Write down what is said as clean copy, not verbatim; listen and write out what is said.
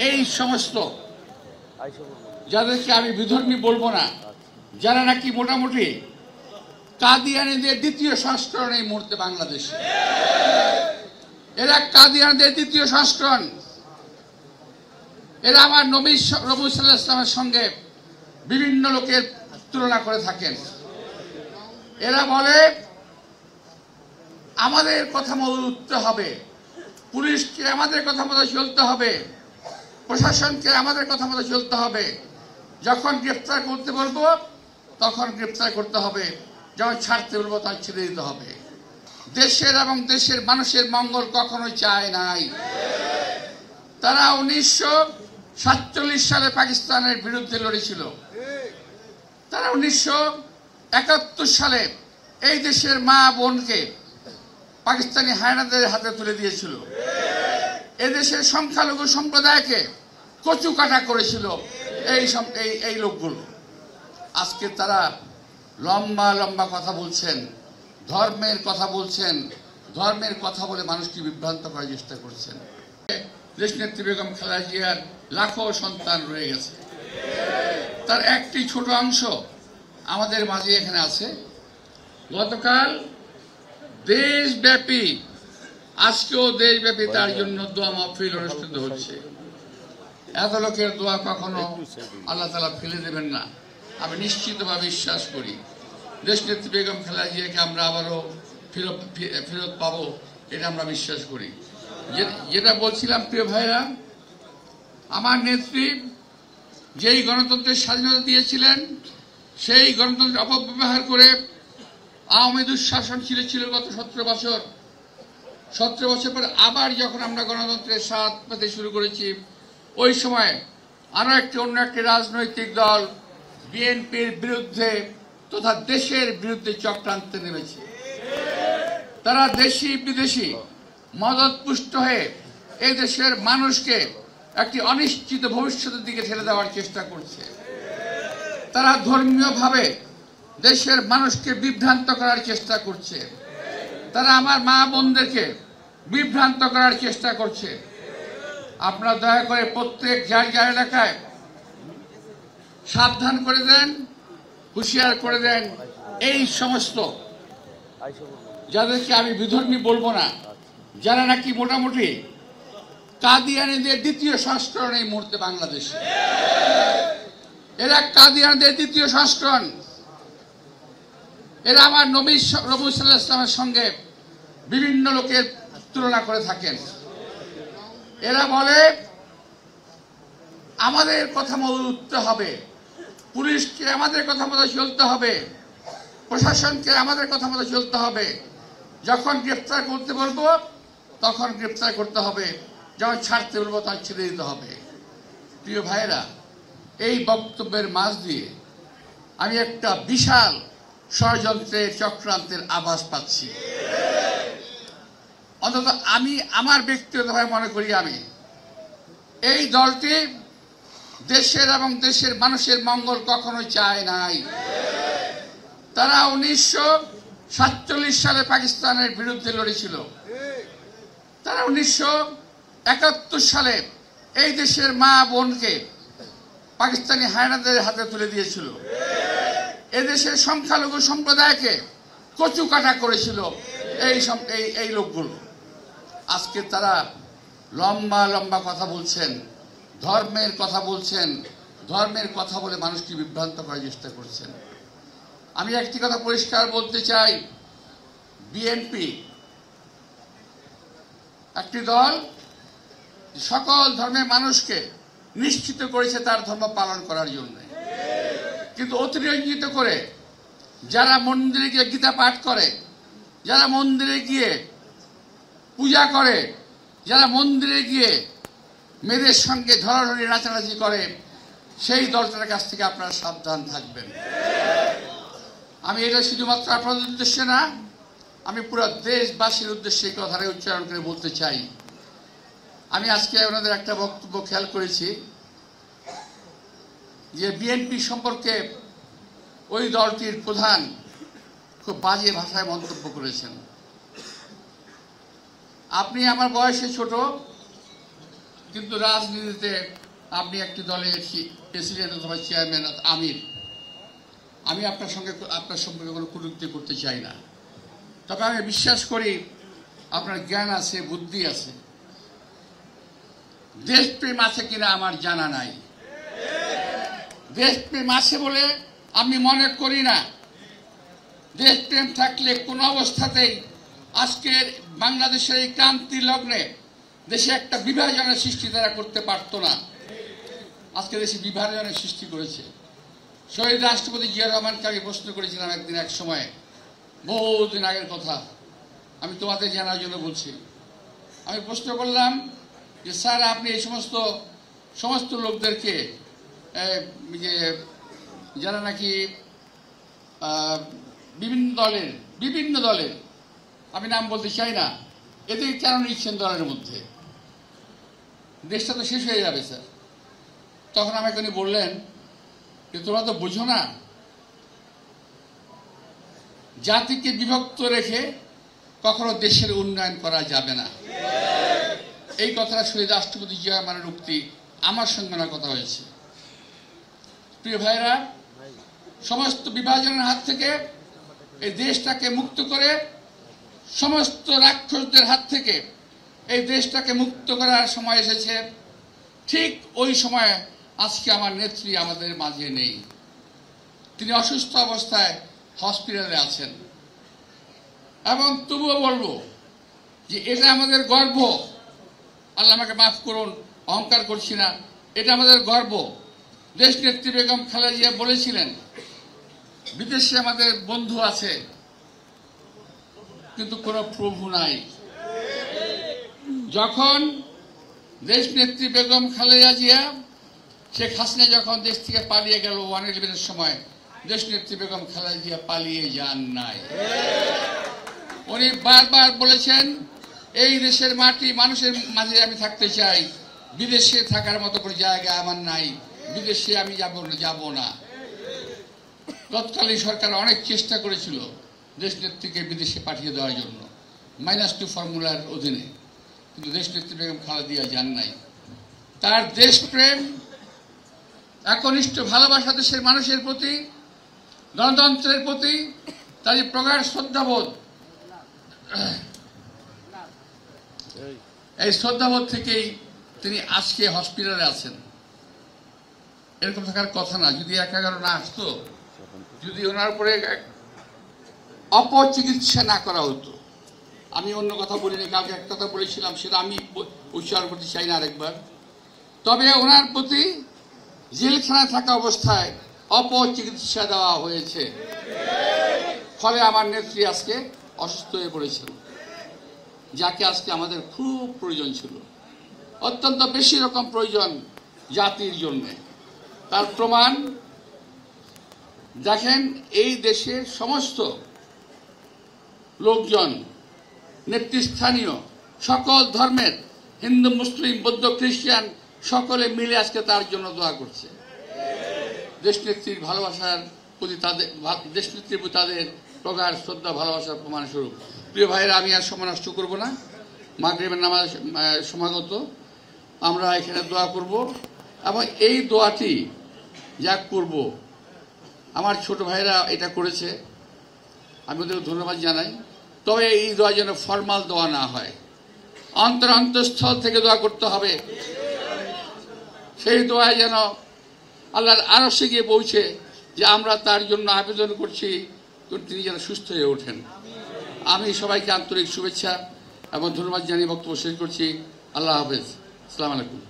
এই সমস্ত যাদেরকে আমি বিধর্মী বলবো না, যারা নাকি মোটামুটি কাদিয়ানীদের দ্বিতীয় সংস্করণ এই মুহূর্তে বাংলাদেশে, এরা কাদিয়ানীদের দ্বিতীয় সংস্করণ। এরা আমার নবী সাল্লাল্লাহু আলাইহি ওয়াসাল্লামের সঙ্গে বিভিন্ন লোকের তুলনা করে থাকেন। এরা বলে আমাদের কথা মতো উঠতে হবে, পুলিশকে আমাদের কথা মতো চলতে হবে, প্রশাসনকে আমাদের কথা মতো চলতে হবে, যখন গ্রেফতার করতে বলবো তখন গ্রেফতার করতে হবে, যখন ছাড়তে বলবো তখন ছেড়ে দিতে হবে। দেশের এবং দেশের মানুষের মঙ্গল কখনো চায় নাই। তারা 1947 সালে পাকিস্তানের বিরুদ্ধে লড়েছিল। তারা 1971 সালে এই দেশের মা বোনকে পাকিস্তানি হায়নাদের হাতে তুলে দিয়েছিল। এদেশের সংখ্যালঘু সম্প্রদায়কে কচু কাটা করেছিল এই লোকগুলো। আজকে তারা লম্বা লম্বা কথা বলছেন, ধর্মের কথা বলছেন, ধর্মের কথা বলে মানুষকে বিভ্রান্ত করার চেষ্টা করছেন। দেশনেত্রী বেগম খালেদা জিয়ার লাখো সন্তান রয়ে গেছে, তার একটি ছোট অংশ আমাদের মাঝে এখানে আছে। গতকাল দেশব্যাপী, আজকেও দেশব্যাপী তার জন্য দোয়া মাহফিল অনুষ্ঠিত হচ্ছে। এত লোকের দোয়া কখনো আল্লাহ তাআলা ফেলে দেবেন না, আমি নিশ্চিতভাবে বিশ্বাস করি। দেশনেত্রী বেগম খালেদা জিয়াকে আমরা আবারও ফেরত পাবো, এটা আমরা বিশ্বাস করি। যেটা বলছিলাম প্রিয় ভাইরা, আমার নেত্রী যেই গণতন্ত্রের স্বাধীনতা দিয়েছিলেন, সেই গণতন্ত্রের অপব্যবহার করে আওয়ামী দুঃশাসন ছিল গত 17 বছর। 17 বছর পর আবার যখন আমরা গণতন্ত্রের স্বাদ পেতে শুরু করেছি, ওই সময় আরো অন্য একটি রাজনৈতিক দল বিএনপির বিরুদ্ধে তথা দেশের বিরুদ্ধে চক্রান্তে নেমেছে। তারা দেশি বিদেশি মদতপুষ্ট হয়ে এই দেশের মানুষকে একটি অনিশ্চিত ভবিষ্যতের দিকে ঠেলে দেওয়ার চেষ্টা করছে। তারা ধর্মীয়ভাবে দেশের মানুষকে বিভ্রান্ত করার চেষ্টা করছে। তারা আমার মা বোনদেরকে বিভ্রান্ত করার চেষ্টা করছে। আপনারা দয়া করে প্রত্যেক যার যার এলাকায় সাবধান করে দেন, হুঁশিয়ার করে দেন এই সমস্ত যাদেরকে আমি বিধর্মী বলবো না, যারা নাকি মোটামুটি কাদিয়ানীদের দ্বিতীয় সংস্করণ এই মুহূর্তে বাংলাদেশে। এরা কাদিয়ানীদের দ্বিতীয় সংস্করণ। এরা আমার নবী সাল্লাল্লাহু আলাইহি ওয়াসাল্লামের সঙ্গে বিভিন্ন লোকের তুলনা করে থাকেন। এরা বলে আমাদের কথা মতো উঠতে হবে, পুলিশকে আমাদের কথা মতো চলতে হবে, প্রশাসনকে আমাদের কথা মতো চলতে হবে, যখন গ্রেফতার করতে বলবো তখন গ্রেফতার করতে হবে, যখন ছাড়তে বলবো তখন ছেড়ে দিতে হবে। প্রিয় ভাইয়েরা, এই বক্তব্যের মাঝ দিয়ে আমি একটা বিশাল ষড়যন্ত্রের চক্রান্তের আভাস পাচ্ছি। অন্তত আমি আমার ব্যক্তিগতভাবে মনে করি, আমি এই দলটি দেশের এবং দেশের মানুষের মঙ্গল কখনো চায় নাই। তারা 1947 সালে পাকিস্তানের বিরুদ্ধে লড়েছিল। তারা 1971 সালে এই দেশের মা বোনকে পাকিস্তানি হায়নাদের হাতে তুলে দিয়েছিল। এদেশের সংখ্যালঘু সম্প্রদায়কে কচু কাটা করেছিল এই লোকগুলো। আজকে তারা লম্বা লম্বা কথা বলছেন, ধর্মের কথা বলছেন, ধর্মের কথা বলে মানুষকে বিভ্রান্ত করার চেষ্টা করছেন। আমি একটি কথা পরিষ্কার বলতে চাই, বিএনপি একটি দল সকল ধর্মের মানুষকে নিশ্চিত করেছে তার ধর্ম পালন করার জন্য, কিন্তু অতিরঞ্জিত করে যারা মন্দিরে গিয়ে গীতা পাঠ করে, যারা মন্দিরে গিয়ে পূজা করে, যারা মন্দিরে গিয়ে মেয়েদের সঙ্গে ধরাধরি নাচানাচি করে, সেই দলটার কাছ থেকে আপনারা সাবধান থাকবেন। আমি এটা শুধুমাত্র আপনাদের উদ্দেশ্যে না, আমি পুরো দেশবাসীর উদ্দেশ্যে এই কথাটা উচ্চারণ করে বলতে চাই। আমি আজকে ওনাদের একটা বক্তব্য খেয়াল করেছি যে বিএনপি সম্পর্কে ওই দলটির প্রধান খুব বাজে ভাষায় মন্তব্য করেছেন। আপনি আমার বয়সে ছোট, কিন্তু রাজনীতিতে আপনি একটি দলের প্রেসিডেন্ট অথবা চেয়ারম্যান আমির, আমি আপনার সম্পর্কে কোনো কটূক্তি করতে চাই না। তবে আমি বিশ্বাস করি আপনার জ্ঞান আছে, বুদ্ধি আছে। দেশপ্রেম আছে কিনা আমার জানা নাই। দেশপ্রেম আছে বলে আমি মনে করি না। দেশপ্রেম থাকলে কোনো অবস্থাতেই আজকের বাংলাদেশের এই ক্রান্তি লগ্নে দেশে একটা বিভাজনের সৃষ্টি তারা করতে পারত না। আজকে দেশে বিভাজনের সৃষ্টি করেছে। শহীদ রাষ্ট্রপতি জিয়া রহমানকে আমি প্রশ্ন করেছিলাম একদিন, এক সময়, বহুদিন আগের কথা, আমি তোমাদের জানার জন্য বলছি। আমি প্রশ্ন করলাম যে স্যার, আপনি এই সমস্ত লোকদেরকে যারা নাকি বিভিন্ন দলের আমি নাম বলতে চাই না, এদের কেন নিচ্ছেন দলের মধ্যে? দেশটা তো শেষ হয়ে যাবে স্যার। তখন আমাকে উনি বললেন যে তোমরা তো বুঝো না, জাতিকে বিভক্ত রেখে কখনো দেশের উন্নয়ন করা যাবে না। এই কথাটা শহীদ রাষ্ট্রপতি জিয়া রহমানের উক্তি, আমার সঙ্গে না কথা হয়েছে। প্রিয় ভাইরা, সমস্ত বিভাজনের হাত থেকে এই দেশটাকে মুক্ত করে, সমস্ত রাক্ষসদের হাত থেকে এই দেশটাকে মুক্ত করার সময় এসেছে। ঠিক ওই সময় আজকে আমার নেত্রী আমাদের মাঝে নেই। তিনি অসুস্থ অবস্থায় হসপিটালে আছেন। এবং তবুও বলবো যে এটা আমাদের গর্ব। আল্লাহ আমাকে মাফ করুন, অহংকার করছি না, এটা আমাদের গর্ব। দেশ নেত্রী বেগম খালেদা জিয়া বলেছিলেন, বিদেশে আমাদের বন্ধু আছে কিন্তু কোনো প্রভু নাই। যখন দেশ নেত্রী বেগম খালেদা জিয়া, শেখ হাসিনা যখন দেশ থেকে পালিয়ে গেল 1/11-এর সময়, দেশ নেত্রী বেগম খালেদা জিয়া পালিয়ে যান নাই। উনি বারবার বলেছেন, এই দেশের মাটি মানুষের মাঝে আমি থাকতে চাই, বিদেশে থাকার মতো কোনো জায়গা আমার নাই, বিদেশে আমি যাব না। তৎকালীন সরকার অনেক চেষ্টা করেছিল দেশ নেত্রীকে বিদেশে পাঠিয়ে দেওয়ার জন্য, -2 ফর্মুলার অধীনে, কিন্তু দেশ নেত্রী বেগম খালেদা জিয়া যান নাই। তার দেশপ্রেম, একনিষ্ঠ ভালোবাসা দেশের মানুষের প্রতি, গণতন্ত্রের প্রতি তার প্রগাঢ় শ্রদ্ধাবোধ, এই শ্রদ্ধাবোধ থেকেই তিনি আজকে হসপিটালে আছেন। এরকম থাকার কথা না। যদি 11 না আসতো, যদি ওনার উপরে অপচিকিৎসা না করা হতো, আমি অন্য কথা বলিনি, কালকে এক কথা বলেছিলাম, সেটা আমি উচ্চারণ করতে চাই না আরেকবার। তবে ওনার প্রতি জেলখানায় থাকা অবস্থায় অপচিকিৎসা দেওয়া হয়েছে, ফলে আমার নেত্রী আজকে অসুস্থ হয়ে পড়েছিল, যাকে আজকে আমাদের খুব প্রয়োজন ছিল, অত্যন্ত বেশি রকম প্রয়োজন জাতির জন্য। তার প্রমাণ দেখেন, এই দেশের সমস্ত লোকজন, নেতৃস্থানীয় সকল ধর্মের, হিন্দু, মুসলিম, বৌদ্ধ, খ্রিস্টান, সকলে মিলে আজকে তার জন্য দোয়া করছে। দেশনেত্রীর ভালোবাসার প্রতি তাদের প্রগাঢ় শ্রদ্ধা, ভালোবাসার প্রমাণ স্বরূপ। প্রিয় ভাইয়েরা, আমি আর সময় নষ্ট করবো না, মাগরিবের নামাজ সমাগত, আমরা এখানে দোয়া করব। এবং এই দোয়াটি যা করব, আমার ছোট ভাইরা এটা করেছে, আমি ওদেরকে ধন্যবাদ জানাই। তবে এই দোয়া যেন ফরমাল দোয়া না হয়, অন্তরস্থল থেকে দোয়া করতে হবে। সেই দোয়ায় যেন আল্লাহর আরশে গিয়ে পৌঁছে যে আমরা তার জন্য আবেদন করছি, তিনি যেন সুস্থ হয়ে ওঠেন। আমি সবাইকে আন্তরিক শুভেচ্ছা এবং ধন্যবাদ জানিয়ে বক্তব্য শেষ করছি। আল্লাহ হাফেজ, আসসালামু আলাইকুম।